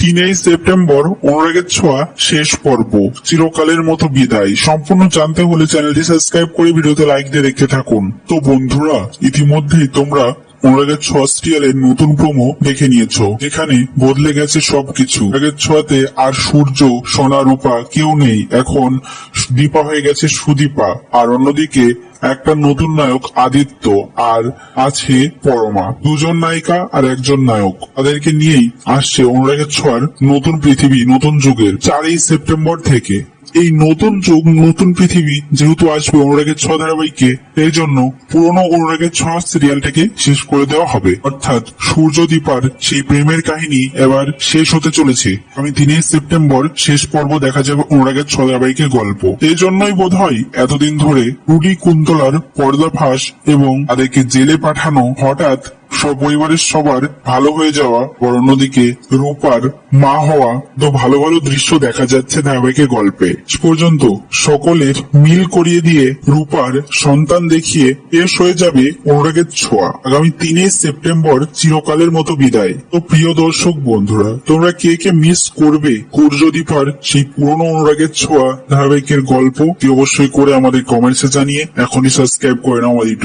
3 September অনুরাগের ছোঁয়া শেষ পর্ব, চিরকালের মতো বিদায়। সম্পূর্ণ জানতে হলে চ্যানেলটি সাবস্ক্রাইব করে ভিডিওতে লাইক দিয়ে দেখতে থাকুন। তো বন্ধুরা, ইতিমধ্যেই তোমরা অনুরাগের ছোঁয়া সিরিয়ালের নতুন প্রোমো দেখে নিয়েছো, যেখানে বদলে গেছে সবকিছু। অনুরাগের ছোঁয়াতে আর সূর্য, সোনা, রূপা কেউ নেই। এখন দীপা হয়ে গেছে সুদীপা, আর অন্যদিকে একটা নতুন নায়ক আদিত্য, আর আছে পরমা। দুজন নায়িকা আর একজন নায়ক, তাদেরকে নিয়েই আসছে অনুরাগের ছোঁয়ার নতুন পৃথিবী, নতুন যুগের 4 সেপ্টেম্বর থেকে। এই নতুন যুগ, নতুন পৃথিবী যেহেতু আসবে অনুরাগের ছোঁয়া ধারাবাহিকে, এই জন্য পুরনো অনুরাগের ছোঁয়া সিরিয়ালটাকে শেষ করে দেওয়া হবে। অর্থাৎ সূর্য দীপার সেই প্রেমের কাহিনী এবার শেষ হতে চলেছে। আমি 3 সেপ্টেম্বর শেষ পর্ব দেখা যাবে অনুরাগের ছোঁয়া ধারাবাহিকের গল্প। এই জন্যই বোধ হয় এতদিন ধরে রুডি কুন্তলার পর্দাফাঁস এবং তাদেরকে জেলে পাঠানো, হঠাৎ সপরিবারের সবার ভালো হয়ে যাওয়া, আর অন্যদিকে রূপার মা হওয়া, তো ভালো ভালো দৃশ্য দেখা যাচ্ছে ধারাবাহিকের গল্পে। আজ পর্যন্ত সকলের মিল করিয়ে দিয়ে রূপার সন্তান দেখিয়ে শেষ হয়ে যাবে অনুরাগের ছোঁয়া। আগামী 3 সেপ্টেম্বর চিরকালের মতো বিদায়। তো প্রিয় দর্শক বন্ধুরা, তোমরা কে কে মিস করবে সূর্যদীপার সেই পুরনো অনুরাগের ছোঁয়া ধারাবাহিকের গল্প, অবশ্যই করে আমাদের কমেন্টসে জানিয়ে এখনই সাবস্ক্রাইব করে নাও আমাদের